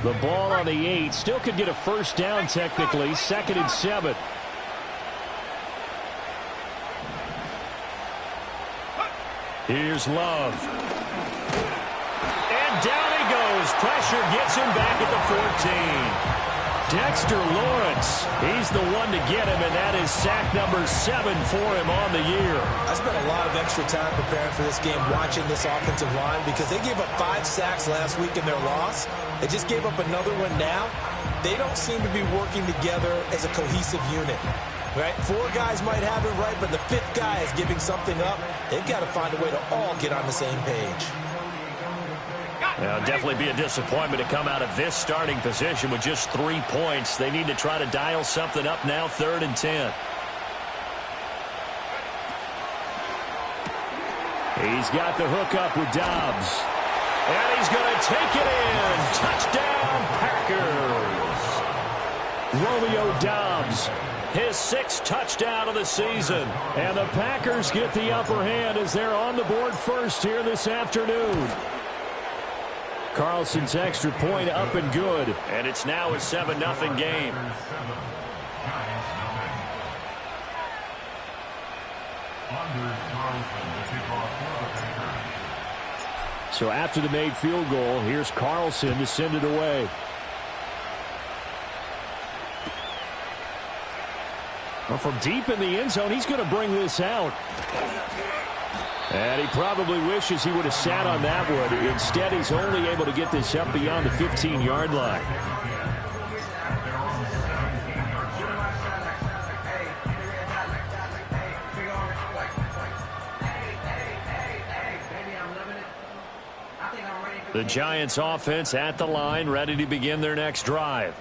The ball on the 8. Still could get a first down technically. 2nd and 7. Here's Love. And down he goes. Pressure gets him back at the 14. Dexter Lawrence, he's the one to get him, and that is sack number 7 for him on the year. I spent a lot of extra time preparing for this game, watching this offensive line, because they gave up 5 sacks last week in their loss. They just gave up another one now. They don't seem to be working together as a cohesive unit. Right? 4 guys might have it right, but the 5th guy is giving something up. They've got to find a way to all get on the same page. It'll definitely be a disappointment to come out of this starting position with just 3 points. They need to try to dial something up now, 3rd and 10. He's got the hook up with Dobbs. And he's going to take it in. Touchdown, Packers. Romeo Dobbs, his 6th touchdown of the season. And the Packers get the upper hand as they're on the board first here this afternoon. Carlson's extra point up and good. And it's now a 7-0 game. So after the made field goal, here's Carlson to send it away. Well, from deep in the end zone, he's going to bring this out. And he probably wishes he would have sat on that one. Instead, he's only able to get this up beyond the 15-yard line. The Giants offense at the line, ready to begin their next drive.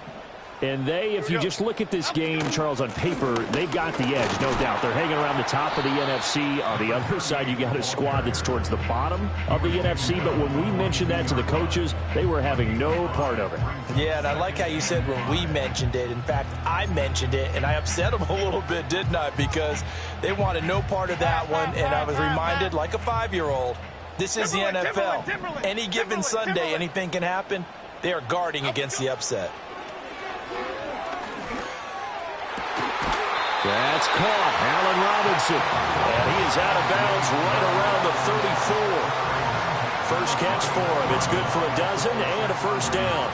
And they, if you just look at this game, Charles, on paper, they've got the edge, no doubt. They're hanging around the top of the NFC. On the other side, you got a squad that's towards the bottom of the NFC. But when we mentioned that to the coaches, they were having no part of it. Yeah, and I like how you said when we mentioned it. In fact, I mentioned it, and I upset them a little bit, didn't I? Because they wanted no part of that one, and I was reminded, like a 5-year-old, this is the NFL. Any given Sunday, anything can happen. They are guarding against the upset. That's caught. Allen Robinson. And he is out of bounds right around the 34. First catch for him. It's good for a dozen and a first down.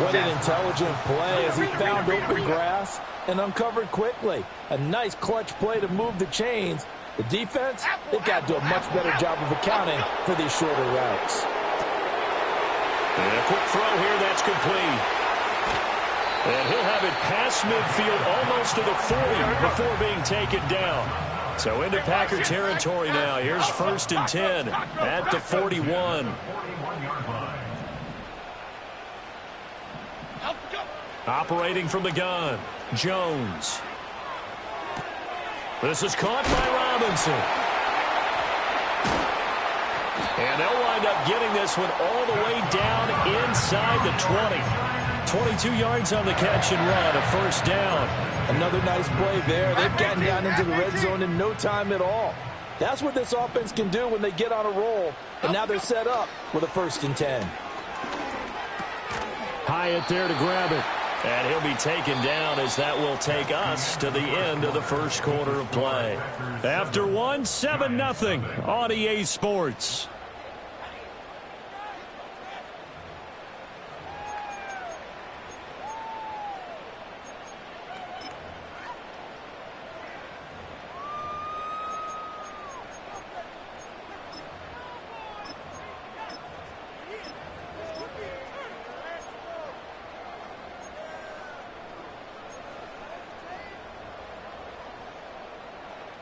What an intelligent play as he found open grass and uncovered quickly. A nice clutch play to move the chains. The defense, they've got to do a much better job of accounting for these shorter routes. And a quick throw here. That's complete. And he'll have it past midfield almost to the 40 before being taken down. So into Packer territory now. Here's 1st and 10 at the 41. Operating from the gun, Jones. This is caught by Robinson. And they'll wind up getting this one all the way down inside the 20. 22 yards on the catch and run, a first down. Another nice play there. They've gotten down into the red zone in no time at all. That's what this offense can do when they get on a roll. And now they're set up with a 1st and 10. Hyatt there to grab it. And he'll be taken down as that will take us to the end of the first quarter of play. After one, 7-0 on EA Sports.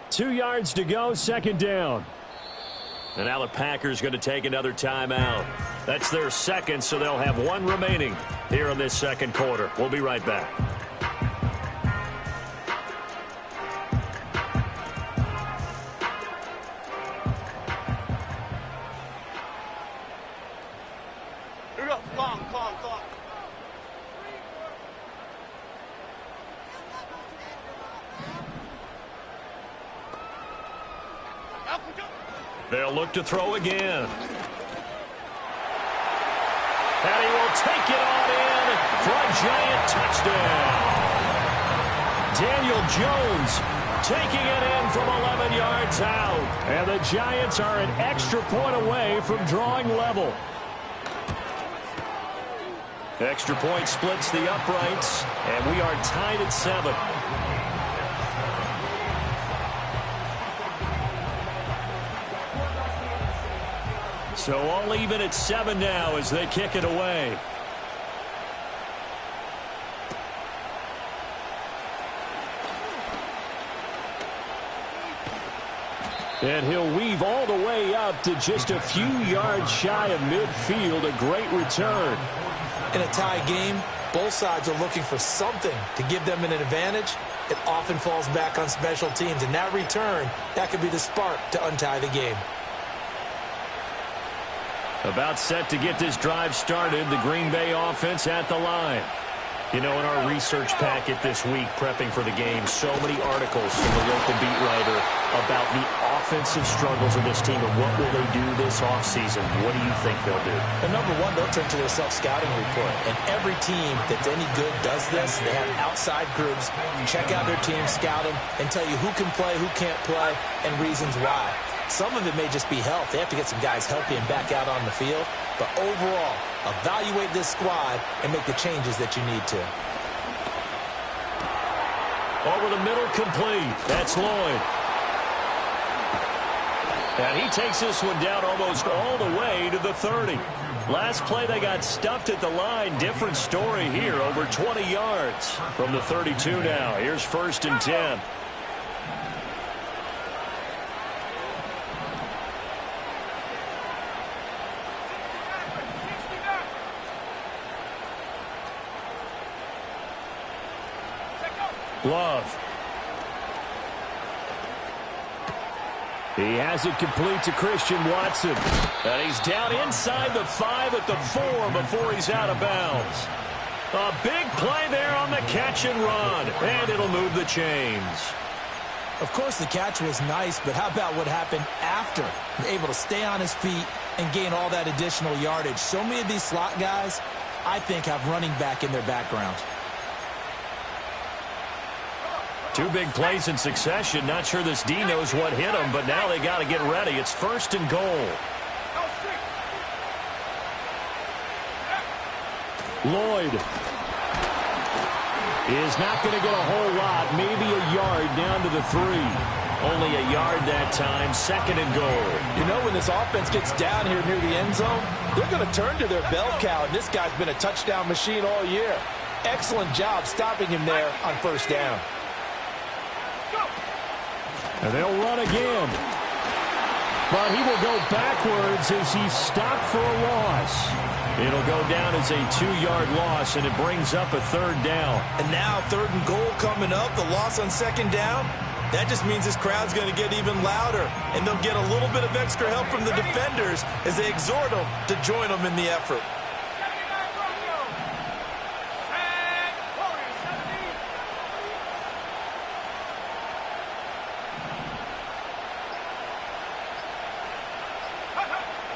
Two yards to go, second down. And now the Packers going to take another timeout. That's their second, so they'll have one remaining here in this second quarter. We'll be right back. They'll look to throw again. And he will will take it on in for a giant touchdown. Daniel Jones taking it in from 11 yards out. And the Giants are an extra point away from drawing level. Extra point splits the uprights, and we are tied at 7. So all even at 7 now as they kick it away. And he'll weave all the way up to just a few yards shy of midfield. A great return. In a tie game, both sides are looking for something to give them an advantage. It often falls back on special teams. And that return, that could be the spark to untie the game. About set to get this drive started, the Green Bay offense at the line. You know, in our research packet this week, prepping for the game, so many articles from the local beat writer about the offensive struggles of this team and what will they do this offseason. What do you think they'll do? And number one, they'll turn to their self-scouting report. And every team that's any good does this. They have outside groups, check out their team, scout them, and tell you who can play, who can't play, and reasons why. Some of it may just be health. They have to get some guys healthy and back out on the field. But overall, evaluate this squad and make the changes that you need to. Over the middle, complete. That's Lloyd. And he takes this one down almost all the way to the 30. Last play, they got stuffed at the line. Different story here, over 20 yards from the 32 now. Here's 1st and 10. Love. He has it complete to Christian Watson. And he's down inside the 5 at the 4 before he's out of bounds. A big play there on the catch and run. And it'll move the chains. Of course, the catch was nice, but how about what happened after? Able to stay on his feet and gain all that additional yardage. So many of these slot guys, I think, have running back in their background. 2 big plays in succession. Not sure this D knows what hit him, but now they got to get ready. It's 1st and goal. Lloyd is not going to get a whole lot. Maybe a yard down to the 3. Only a yard that time. 2nd and goal. You know, when this offense gets down here near the end zone, they're going to turn to their bell cow, and this guy's been a touchdown machine all year. Excellent job stopping him there on 1st down. And they'll run again. But he will go backwards as he's stopped for a loss. It'll go down as a 2-yard loss, and it brings up a 3rd down. And now 3rd and goal coming up. The loss on 2nd down. That just means this crowd's going to get even louder. And they'll get a little bit of extra help from the defenders as they exhort them to join them in the effort.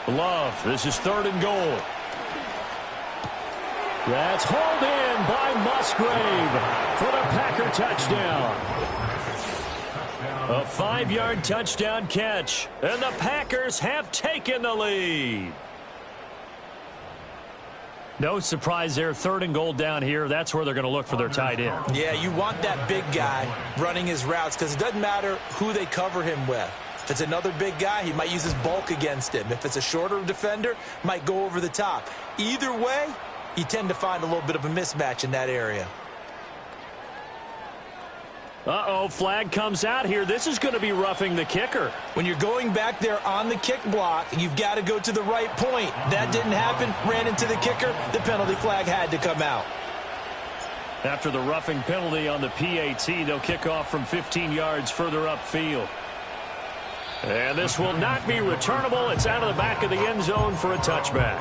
Love, this is 3rd and goal. That's hauled in by Musgrave for the Packer touchdown. A 5-yard touchdown catch, and the Packers have taken the lead. No surprise there, 3rd and goal down here. That's where they're going to look for their tight end. Yeah, you want that big guy running his routes because it doesn't matter who they cover him with. If it's another big guy, he might use his bulk against him. If it's a shorter defender, might go over the top. Either way, you tend to find a little bit of a mismatch in that area. Uh-oh, flag comes out here. This is going to be roughing the kicker. When you're going back there on the kick block, you've got to go to the right point. That didn't happen, ran into the kicker. The penalty flag had to come out. After the roughing penalty on the PAT, they'll kick off from 15 yards further upfield. And this will not be returnable. It's out of the back of the end zone for a touchback.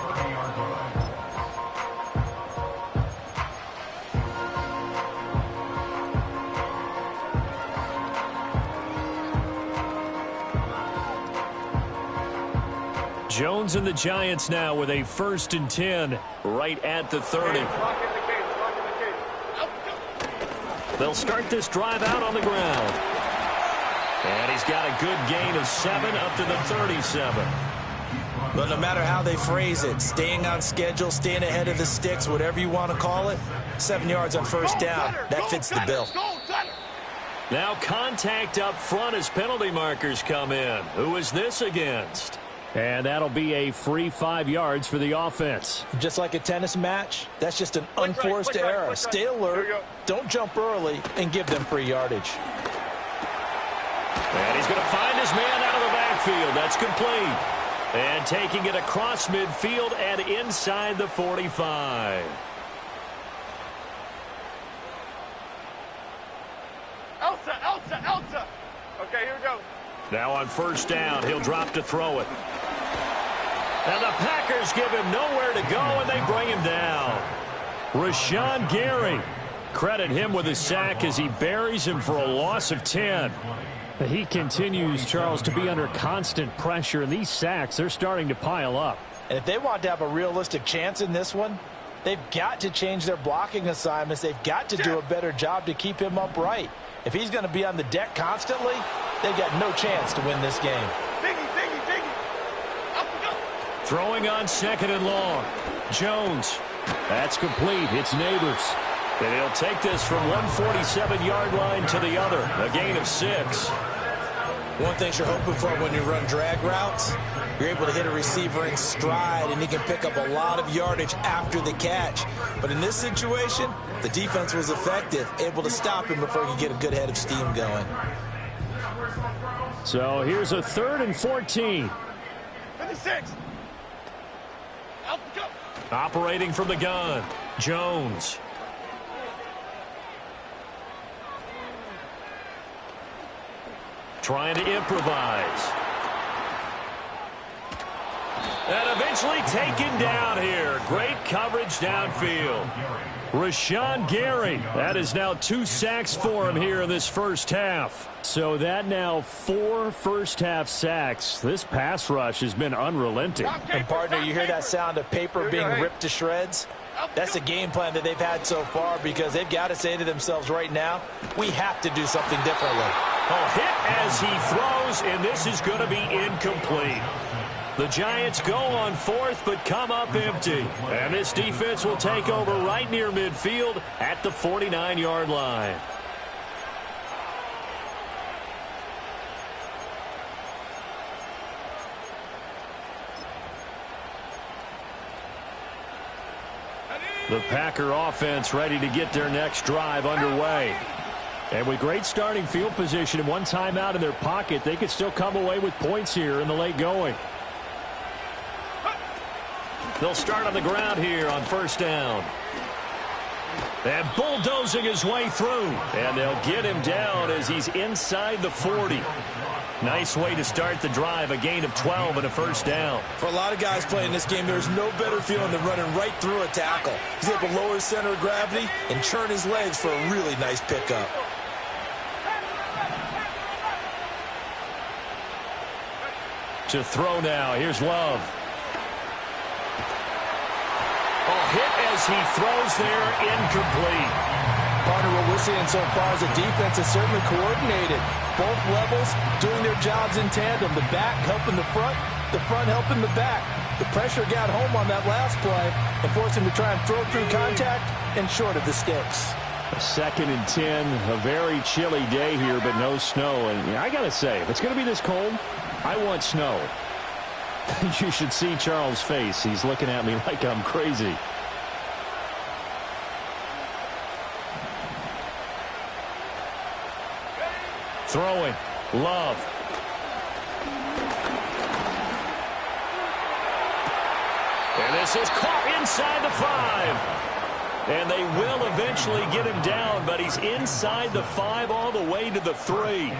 Jones and the Giants now with a 1st and 10 right at the 30. They'll start this drive out on the ground. And he's got a good gain of 7 up to the 37. But no matter how they phrase it, staying on schedule, staying ahead of the sticks, whatever you want to call it, 7 yards on 1st down, that fits the bill. Now contact up front as penalty markers come in. Who is this against? And that'll be a free 5 yards for the offense. Just like a tennis match, that's just an unforced error. Stay alert, don't jump early, and give them free yardage. And he's going to find his man out of the backfield. That's complete. And taking it across midfield and inside the 45. Elsa. Okay, here we go. Now on 1st down, he'll drop to throw it. And the Packers give him nowhere to go, and they bring him down. Rashawn Gary. Credit him with a sack as he buries him for a loss of 10. He continues, Charles, to be under constant pressure, and these sacks, they're starting to pile up. And if they want to have a realistic chance in this one, they've got to change their blocking assignments. They've got to do a better job to keep him upright. If he's going to be on the deck constantly, they've got no chance to win this game. Diggy. Up we go. Throwing on 2nd and long. Jones. That's complete. It's Neighbors. And he'll take this from 147-yard line to the other. A gain of 6. One thing you're hoping for when you run drag routes, you're able to hit a receiver in stride, and he can pick up a lot of yardage after the catch. But in this situation, the defense was effective, able to stop him before he could get a good head of steam going. So here's a 3rd and 14. 56. Out we go. Operating from the gun, Jones. Trying to improvise. And eventually taken down here. Great coverage downfield. Rashawn Gary. That is now 2 sacks for him here in this 1st half. So that now 4 first-half sacks. This pass rush has been unrelenting. And partner, you hear that sound of paper being ripped to shreds? That's a game plan that they've had so far, because they've got to say to themselves right now, we have to do something differently. Hit as he throws, and this is going to be incomplete. The Giants go on 4th, but come up empty. And this defense will take over right near midfield at the 49-yard line. The Packer offense ready to get their next drive underway. And with great starting field position and 1 timeout in their pocket, they could still come away with points here in the late going. They'll start on the ground here on 1st down. And bulldozing his way through. And they'll get him down as he's inside the 40. Nice way to start the drive, a gain of 12 and a 1st down. For a lot of guys playing this game, there's no better feeling than running right through a tackle. He's able to lower his center of gravity and churn his legs for a really nice pickup. To throw now, here's Love. Hit as he throws there, incomplete. Partner, what we're seeing so far is the defense is certainly coordinated. Both levels doing their jobs in tandem. The back helping the front helping the back. The pressure got home on that last play and forced him to try and throw through contact and short of the sticks. A 2nd and 10, a very chilly day here, but no snow. And I got to say, if it's going to be this cold, I want snow. You should see Charles' face. He's looking at me like I'm crazy. Throwing. Love. And this is caught inside the 5. And they will eventually get him down, but he's inside the 5 all the way to the 3.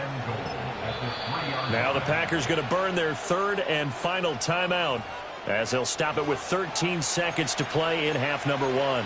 Now the Packers going to burn their 3rd and final timeout as they'll stop it with 13 seconds to play in half number 1.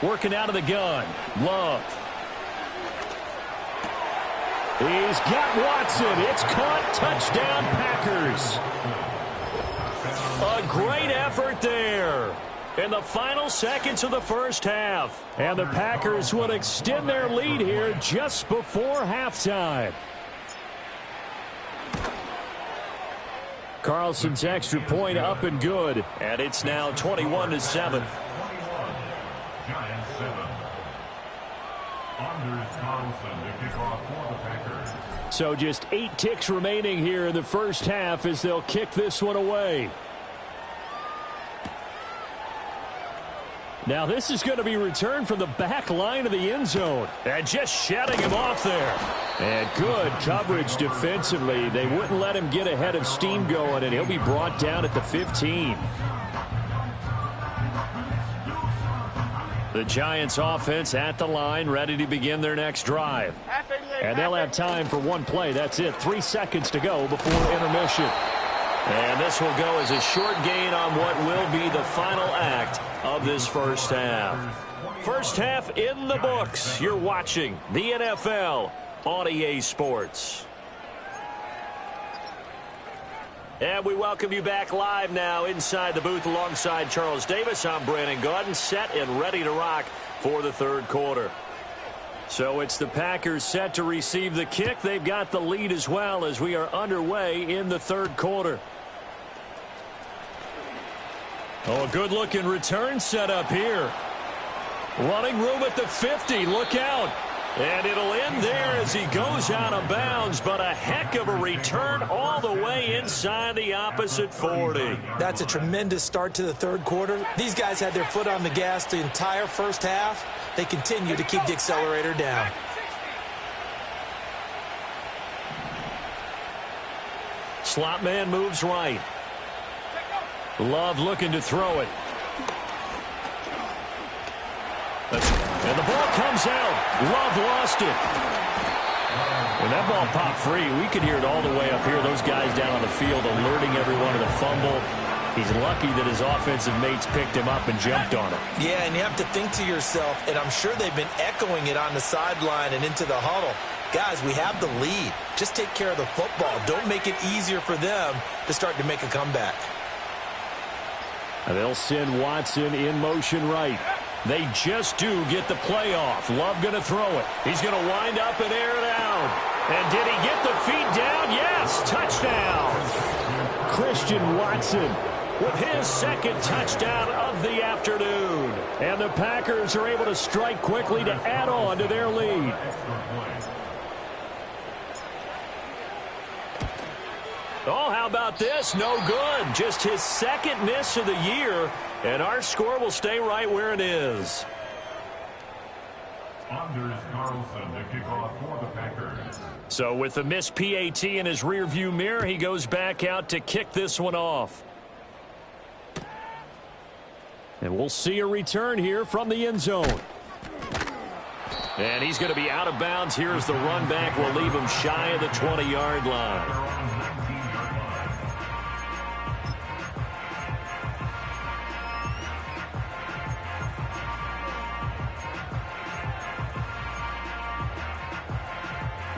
Working out of the gun. Love. He's got Watson. It's caught. Touchdown, Packers. A great effort there in the final seconds of the first half. And the Packers would extend their lead here just before halftime. Carlson's extra point up and good. And it's now 21-7. So just 8 ticks remaining here in the first half as they'll kick this one away. Now this is going to be returned from the back line of the end zone. And just shutting him off there. And good coverage defensively. They wouldn't let him get ahead of steam going, and he'll be brought down at the 15. The Giants offense at the line, ready to begin their next drive. And they'll have time for one play. That's it. 3 seconds to go before intermission. And this will go as a short gain on what will be the final act of this first half. First half in the books. You're watching the NFL on EA Sports. And we welcome you back live now inside the booth alongside Charles Davis. I'm Brandon Gaudin, set and ready to rock for the third quarter. So it's the Packers set to receive the kick. They've got the lead as well as we are underway in the third quarter. Oh, a good-looking return set up here. Running room at the 50. Look out. And it'll end there as he goes out of bounds, but a heck of a return all the way inside the opposite 40. That's a tremendous start to the third quarter. These guys had their foot on the gas the entire first half. They continue to keep the accelerator down. Slot man moves right. Love looking to throw it. And the ball comes out. Love lost it. When that ball popped free, we could hear it all the way up here. Those guys down on the field alerting everyone of the fumble. He's lucky that his offensive mates picked him up and jumped on it. Yeah, and you have to think to yourself, and I'm sure they've been echoing it on the sideline and into the huddle. Guys, we have the lead. Just take care of the football. Don't make it easier for them to start to make a comeback. And they'll send Watson in motion right. They just do get the play off. Love going to throw it. He's going to wind up and air it out. And did he get the feet down? Yes, touchdown. Christian Watson with his second touchdown of the afternoon. And the Packers are able to strike quickly to add on to their lead. Oh, how about this? No good. Just his second miss of the year, and our score will stay right where it is. Anders Carlson to kick off for the Packers. So with the missed PAT in his rearview mirror, he goes back out to kick this one off. And we'll see a return here from the end zone. And he's going to be out of bounds here as the run back will leave him shy of the 20-yard line.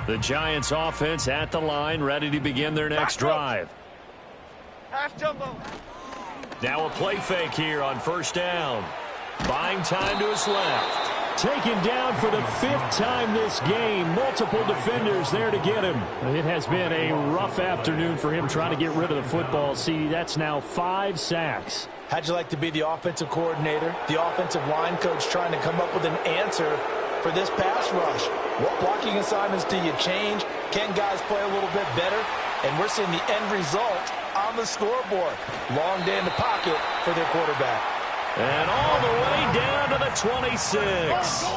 The Giants offense at the line, ready to begin their next drive. Half jumbo. Now a play fake here on first down. Buying time to his left. Taken down for the 5th time this game. Multiple defenders there to get him. It has been a rough afternoon for him trying to get rid of the football. See, that's now 5 sacks. How'd you like to be the offensive coordinator, the offensive line coach trying to come up with an answer for this pass rush? What blocking assignments do you change? Can guys play a little bit better? And we're seeing the end result on the scoreboard. Long day in the pocket for their quarterback. And all the way down to the 26.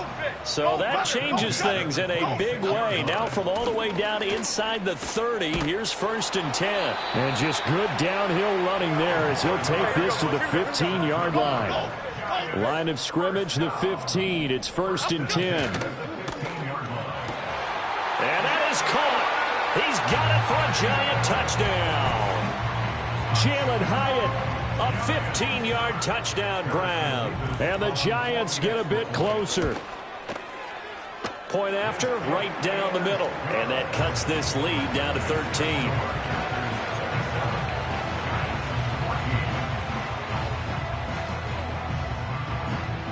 So that changes things in a big way. Now from all the way down inside the 30, here's 1st and 10. And just good downhill running there as he'll take this to the 15-yard line. Line of scrimmage, the 15. It's 1st and 10. And that is caught. He's got it for a Giant touchdown. Jalen Hyatt A 15-yard touchdown grab. And the Giants get a bit closer. Point after, right down the middle. And that cuts this lead down to 13.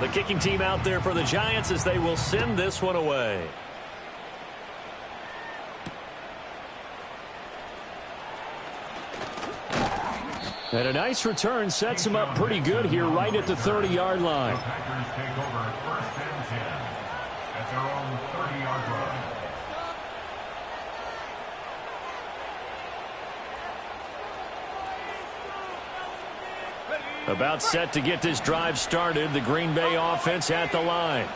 The kicking team out there for the Giants as they will send this one away. And a nice return sets him up pretty good here right at the 30-yard line. The Packers take over first and 10 at their own 30-yard line. About set to get this drive started, the Green Bay offense at the line.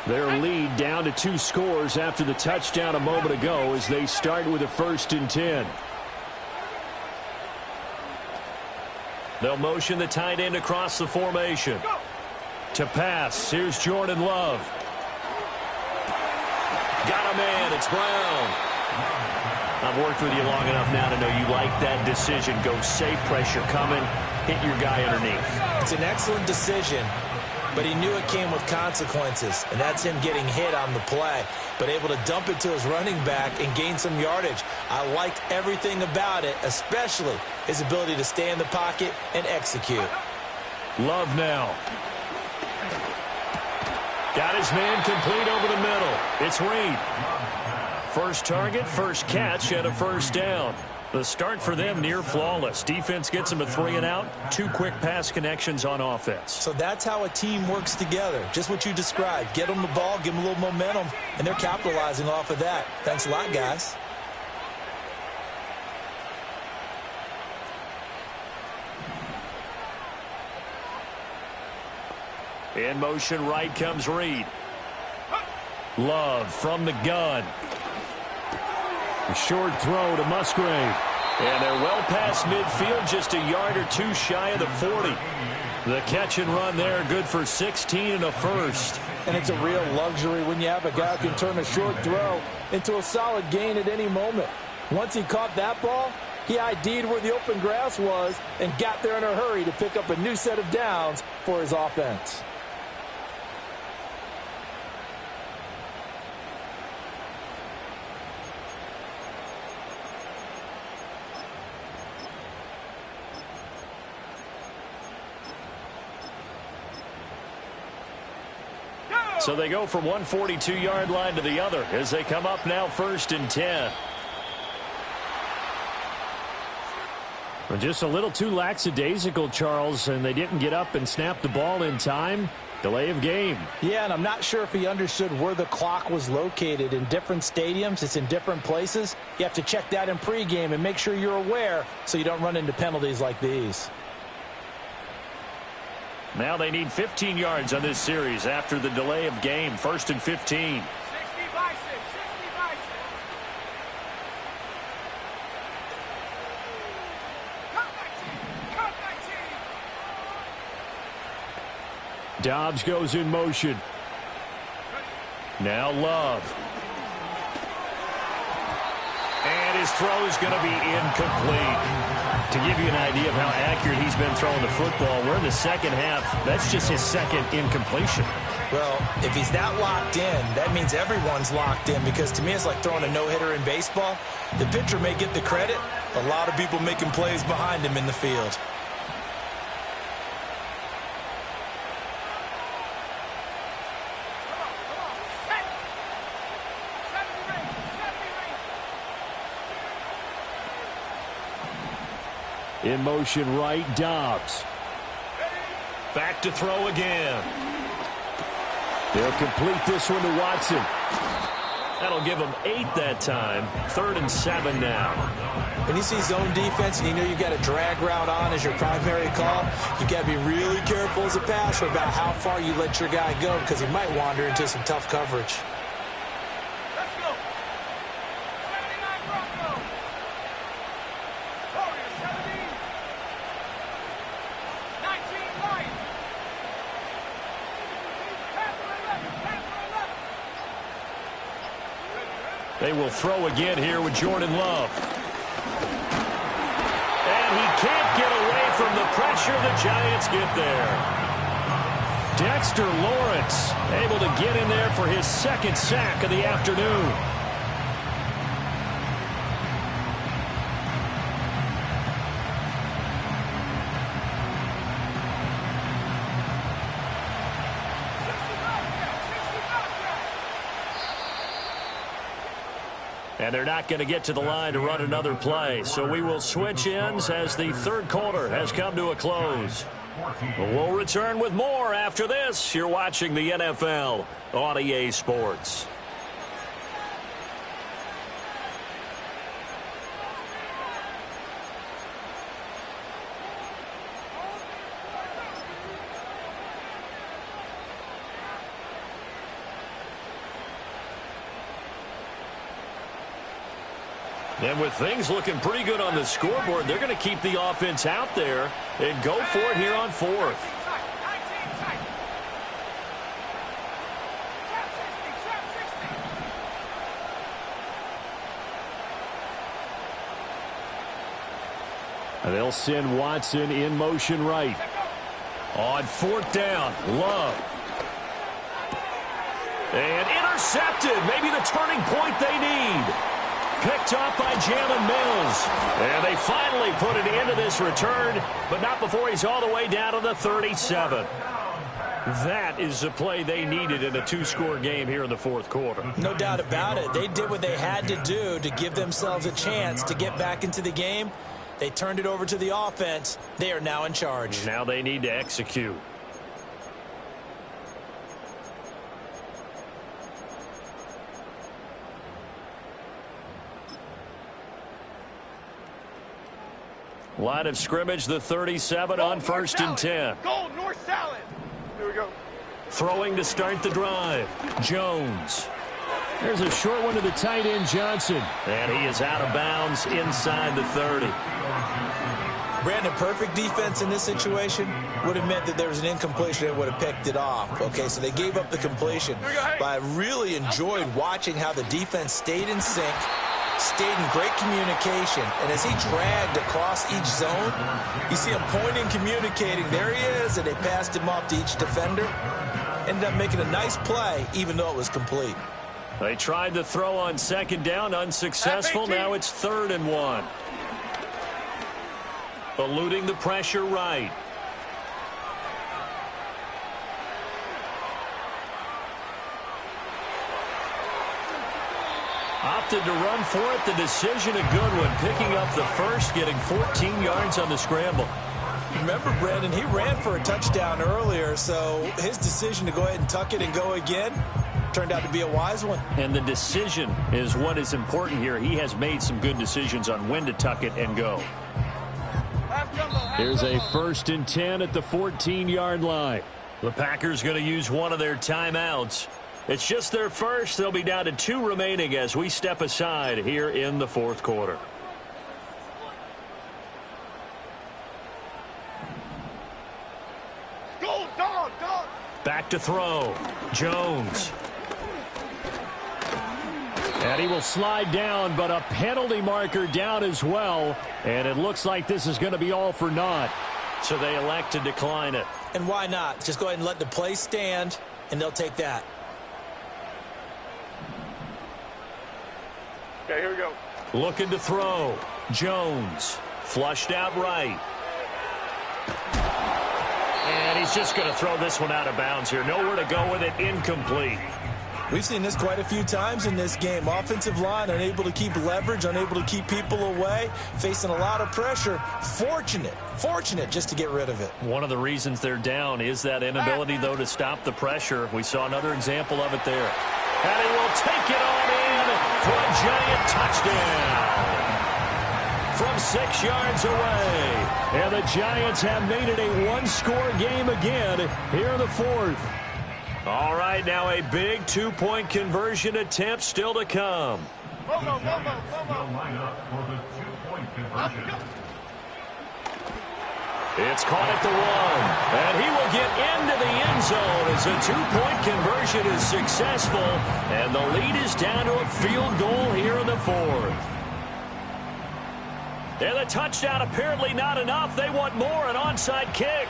Their lead down to 2 scores after the touchdown a moment ago as they start with a 1st and 10. They'll motion the tight end across the formation. To pass, here's Jordan Love. Got a man, it's Brown. I've worked with you long enough now to know you like that decision. Go safe, pressure coming, hit your guy underneath. It's an excellent decision, but he knew it came with consequences, and that's him getting hit on the play, but able to dump it to his running back and gain some yardage. I liked everything about it, especially his ability to stay in the pocket and execute. Love now. Got his man complete over the middle. It's Reed. First target, first catch, and a 1st down. The start for them near flawless. Defense gets them a 3 and out. 2 quick pass connections on offense. So that's how a team works together. Just what you described. Get them the ball, give them a little momentum, and they're capitalizing off of that. Thanks a lot, guys. In motion right comes Reed. Love from the gun. A short throw to Musgrave. And they're well past midfield, just a yard or 2 shy of the 40. The catch and run there, good for 16 and a 1st. And it's a real luxury when you have a guy who can turn a short throw into a solid gain at any moment. Once he caught that ball, he ID'd where the open grass was and got there in a hurry to pick up a new set of downs for his offense. So they go from one 42-yard line to the other as they come up now 1st and 10. Well, just a little too lackadaisical, Charles, and they didn't get up and snap the ball in time. Delay of game. Yeah, and I'm not sure if he understood where the clock was located. In different stadiums, it's in different places. You have to check that in pregame and make sure you're aware so you don't run into penalties like these. Now they need 15 yards on this series after the delay of game. 1st and 15. 60 by 6, 60 by 6. Cut 19, cut 19. Dobbs goes in motion. Now Love. And his throw is going to be incomplete. To give you an idea of how accurate he's been throwing the football, we're in the second half. That's just his 2nd incompletion. Well, if he's that locked in, that means everyone's locked in, because to me it's like throwing a no-hitter in baseball. The pitcher may get the credit, a lot of people making plays behind him in the field. In motion right, Dobbs. Back to throw again. They'll complete this one to Watson. That'll give them 8 that time. 3rd and 7 now. When you see zone defense and you know you've got a drag route on as your primary call, you've got to be really careful as a passer about how far you let your guy go, because he might wander into some tough coverage. Let's go. 79 Broncos. Warriors 70. 19 Lions. Panther 11, Panther 11. They will throw again here with Jordan Love. And he can't get away from the pressure. The Giants get there. Dexter Lawrence able to get in there for his second sack of the afternoon. And they're not going to get to the line to run another play. So we will switch ends as the third quarter has come to a close. We'll return with more after this. You're watching the NFL on EA Sports. And with things looking pretty good on the scoreboard, they're going to keep the offense out there and go for it here on fourth. And they'll send Watson in motion right. On fourth down, Love. And intercepted. Maybe the turning point they need. Picked up by Jalen Mills. And they finally put it into this return, but not before he's all the way down to the 37. That is the play they needed in a two-score game here in the fourth quarter. No doubt about it. They did what they had to do to give themselves a chance to get back into the game. They turned it over to the offense. They are now in charge. Now they need to execute. Line of scrimmage, the 37 on first and 10. Go, North Salad. Here we go. Throwing to start the drive. Jones. There's a short one to the tight end, Johnson. And he is out of bounds inside the 30. Brandon, perfect defense in this situation would have meant that there was an incompletion and would have picked it off. Okay, so they gave up the completion. But I really enjoyed watching how the defense stayed in sync, stayed in great communication, and as he dragged across each zone, you see him pointing, communicating. There he is, and they passed him off to each defender. Ended up making a nice play, even though it was complete. They tried to throw on second down, unsuccessful. Now it's 3rd and 1. Eluding the pressure right. Opted to run for it. The decision a good one. Picking up the first, getting 14 yards on the scramble. Remember, Brandon, he ran for a touchdown earlier, so his decision to go ahead and tuck it and go again turned out to be a wise one. And the decision is what is important here. He has made some good decisions on when to tuck it and go. Here's a 1st and 10 at the 14-yard line. The Packers going to use one of their timeouts. It's just their first. They'll be down to 2 remaining as we step aside here in the fourth quarter. Go, dog, dog. Back to throw. Jones. And he will slide down, but a penalty marker down as well. And it looks like this is going to be all for naught. So they elect to decline it. And why not? Just go ahead and let the play stand, and they'll take that. Okay, here we go. Looking to throw. Jones. Flushed out right. And he's just going to throw this one out of bounds here. Nowhere to go with it. Incomplete. We've seen this quite a few times in this game. Offensive line unable to keep leverage, unable to keep people away, facing a lot of pressure. Fortunate just to get rid of it. One of the reasons they're down is that inability, though, to stop the pressure. We saw another example of it there. And he will take it on in for a giant touchdown from 6 yards away. And the Giants have made it a one-score game again here in the fourth. All right, now a big two-point conversion attempt still to come. Go. They'll line up for the 2-point conversion. It's caught at the 1, and he will get into the end zone as a two-point conversion is successful, and the lead is down to a field goal here in the fourth. And the touchdown apparently not enough. They want more, an onside kick.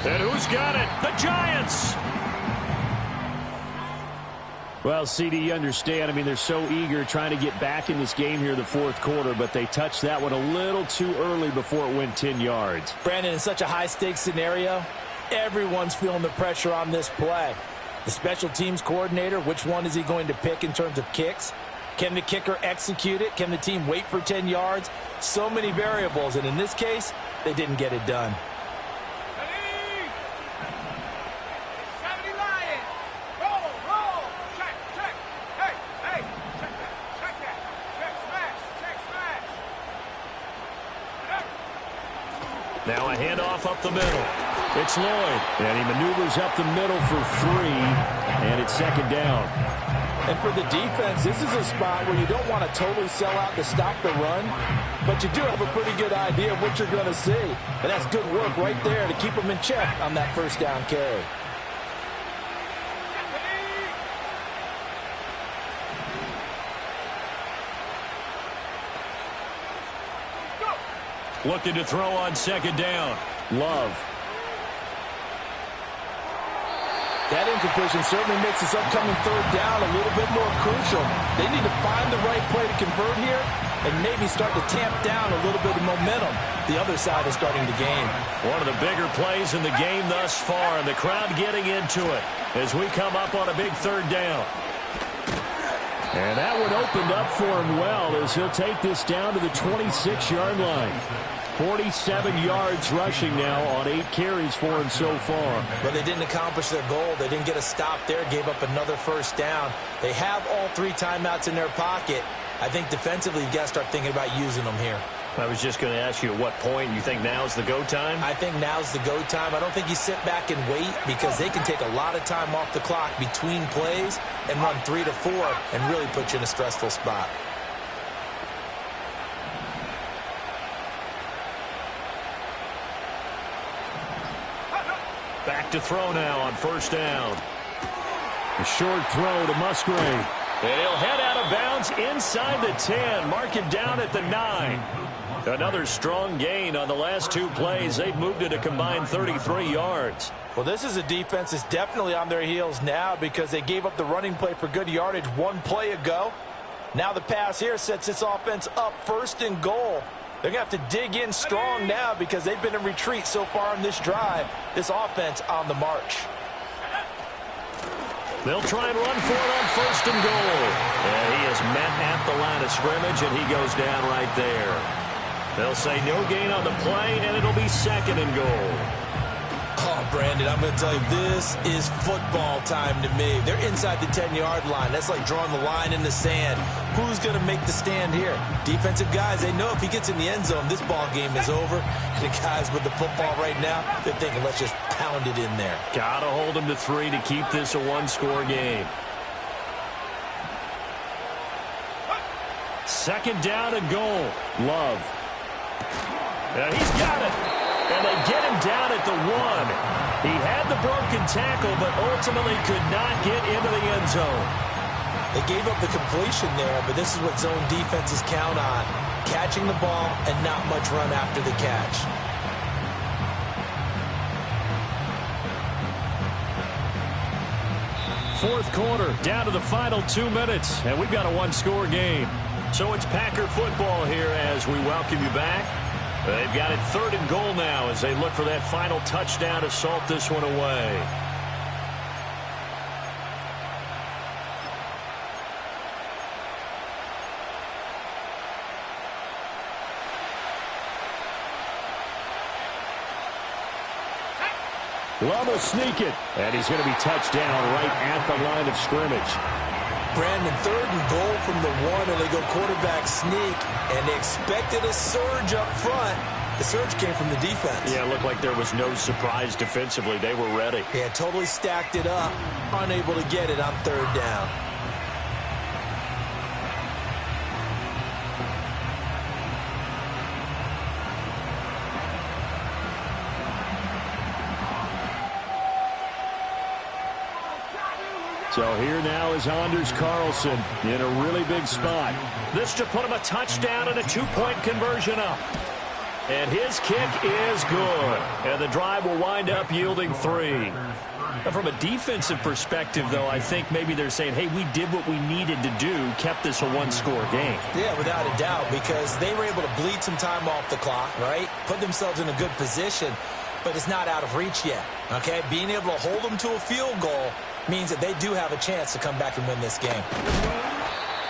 And who's got it? The Giants! Well, CD, you understand. I mean, they're so eager trying to get back in this game here in the fourth quarter, but they touched that one a little too early before it went 10 yards. Brandon, in such a high-stakes scenario, everyone's feeling the pressure on this play. The special teams coordinator, which one is he going to pick in terms of kicks? Can the kicker execute it? Can the team wait for 10 yards? So many variables, and in this case, they didn't get it done. Now a handoff up the middle. It's Lloyd, and he maneuvers up the middle for 3, and it's second down. And for the defense, this is a spot where you don't want to totally sell out to stop the run, but you do have a pretty good idea of what you're going to see. And that's good work right there to keep them in check on that first down carry. Looking to throw on second down. Love. That incompletion certainly makes this upcoming third down a little bit more crucial. They need to find the right play to convert here and maybe start to tamp down a little bit of momentum. The other side is starting to gain. One of the bigger plays in the game thus far, and the crowd getting into it as we come up on a big third down. And that one opened up for him well as he'll take this down to the 26-yard line. 47 yards rushing now on 8 carries for him so far. But they didn't accomplish their goal. They didn't get a stop there, gave up another first down. They have all 3 timeouts in their pocket. I think defensively you've got to start thinking about using them here. I was just going to ask you at what point you think now's the go time? I think now's the go time. I don't think you sit back and wait because they can take a lot of time off the clock between plays and run 3 to 4 and really put you in a stressful spot. Back to throw now on first down. A short throw to Musgrave. And he'll head out of bounds inside the 10. Mark it down at the 9. Another strong gain on the last 2 plays. They've moved it a combined 33 yards. Well, this is a defense that's definitely on their heels now because they gave up the running play for good yardage 1 play ago. Now the pass here sets this offense up first and goal. They're going to have to dig in strong now because they've been in retreat so far in this drive. This offense on the march. They'll try and run for it on first and goal. And he is met at the line of scrimmage, and he goes down right there. They'll say no gain on the play, and it'll be second and goal. Oh, Brandon, I'm going to tell you, this is football time to me. They're inside the 10-yard line. That's like drawing the line in the sand. Who's going to make the stand here? Defensive guys, they know if he gets in the end zone, this ball game is over. And the guys with the football right now, they're thinking, let's just pound it in there. Got to hold them to 3 to keep this a 1-score game. Second down and goal. Love. Yeah, he's got it. And they get him down at the 1. He had the broken tackle, but ultimately could not get into the end zone. They gave up the completion there, but this is what zone defenses count on. Catching the ball and not much run after the catch. Fourth quarter, down to the final 2 minutes, and we've got a 1-score game. So it's Packer football here as we welcome you back. They've got it third and goal now as they look for that final touchdown to salt this one away. Love will sneak it, and he's going to be touched down right at the line of scrimmage. Brandon, third and goal from the 1, and they go quarterback sneak, and they expected a surge up front. The surge came from the defense. Yeah, it looked like there was no surprise defensively. They were ready. Yeah, totally stacked it up, unable to get it on third down. So here now is Anders Carlson in a really big spot. This to put him a touchdown and a 2-point conversion up. And his kick is good. And the drive will wind up yielding 3. Now, from a defensive perspective, though, I think maybe they're saying, hey, we did what we needed to do, kept this a one-score game. Yeah, without a doubt, because they were able to bleed some time off the clock, right? Put themselves in a good position, but it's not out of reach yet, okay? Being able to hold them to a field goal means that they do have a chance to come back and win this game.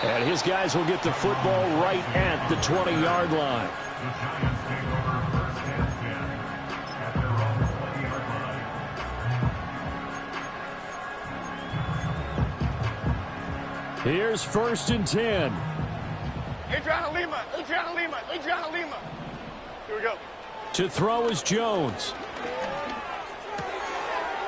And his guys will get the football right at the 20-yard line. The Giants take over first and 10 at their own 20-yard line. Here's 1st and 10. Adriana Lima. Adriana Lima. Adriana Lima. Here we go. To throw is Jones.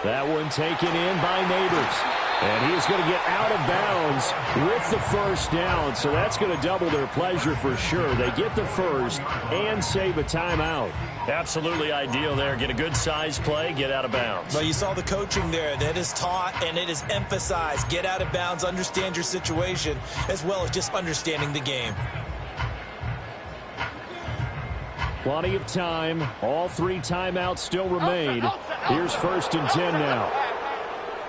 That one taken in by Neighbors. And he is going to get out of bounds with the first down. So that's going to double their pleasure for sure. They get the first and save a timeout. Absolutely ideal there. Get a good size play, get out of bounds. Well, you saw the coaching there. That is taught and it is emphasized. Get out of bounds, understand your situation, as well as just understanding the game. Plenty of time. All 3 timeouts still remain. Here's 1st and 10 now.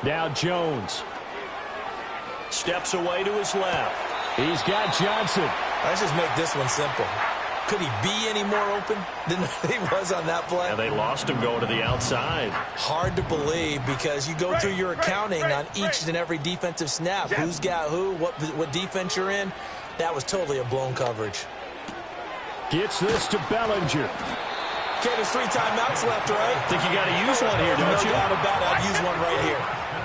Now Jones. Steps away to his left. He's got Johnson. Let's just make this one simple. Could he be any more open than he was on that play? Yeah, they lost him going to the outside. Hard to believe because you go through your accounting on each and every defensive snap. Who's got who, what defense you're in. That was totally a blown coverage. Gets this to Bellinger. Okay, there's 3 timeouts left, right? Think you got to use one here, don't you? No doubt about it. I'd use one right here.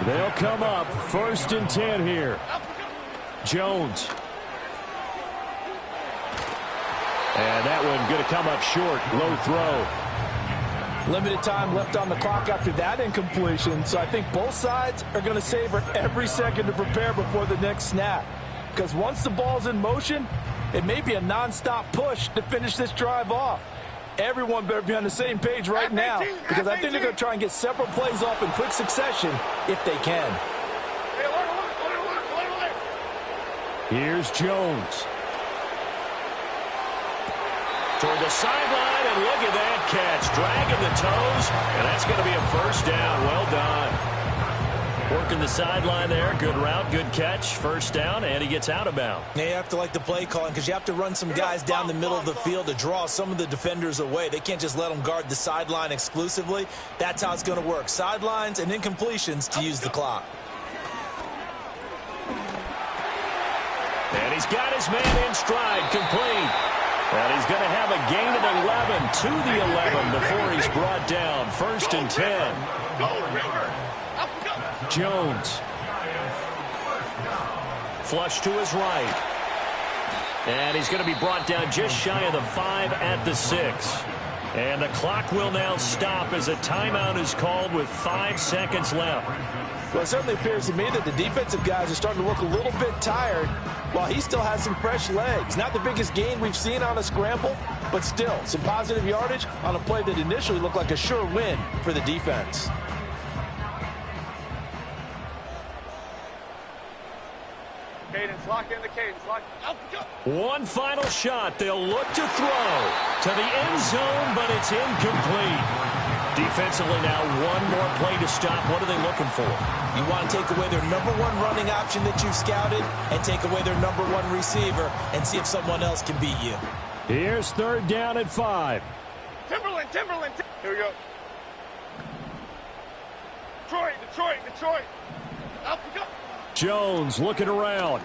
They'll come up 1st and 10 here. Jones. And that one going to come up short. Low throw. Limited time left on the clock after that incompletion, so I think both sides are going to savor every second to prepare before the next snap. Because once the ball's in motion, it may be a non-stop push to finish this drive off. Everyone better be on the same page right now, because I think they're going to try and get several plays off in quick succession if they can. Here's Jones. Toward the sideline, and look at that catch. Dragging the toes, and that's going to be a first down. Well done. Working the sideline there. Good route, good catch. First down, and he gets out of bounds. Yeah, you have to like the play calling because you have to run some guys down the middle of the field to draw some of the defenders away. They can't just let them guard the sideline exclusively. That's how it's going to work. Sidelines and incompletions to use the clock. And he's got his man in stride, complete. And he's going to have a gain of 11 to the 11 before he's brought down. 1st and 10. Jones. Flush to his right. And he's going to be brought down just shy of the 5 at the 6. And the clock will now stop as a timeout is called with 5 seconds left. Well, it certainly appears to me that the defensive guys are starting to look a little bit tired while he still has some fresh legs. Not the biggest gain we've seen on a scramble, but still some positive yardage on a play that initially looked like a sure win for the defense. Cadence, lock in the cadence. Lock. Out, go. One final shot. They'll look to throw to the end zone, but it's incomplete. Defensively now, one more play to stop. What are they looking for? You want to take away their #1 running option that you've scouted and take away their #1 receiver and see if someone else can beat you. Here's 3rd down at 5. Timberland. Here we go. Detroit. Out, go. Jones looking around.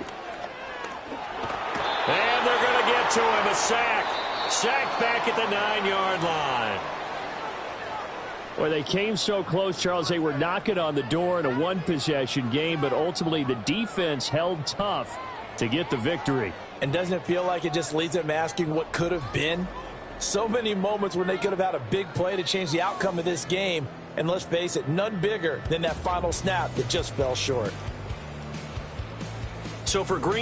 And they're going to get to him. A sack. Sacked back at the 9-yard line. Well, they came so close, Charles. They were knocking on the door in a one-possession game, but ultimately the defense held tough to get the victory. And doesn't it feel like it just leads them asking what could have been? So many moments when they could have had a big play to change the outcome of this game. And let's face it, none bigger than that final snap that just fell short. So for Green,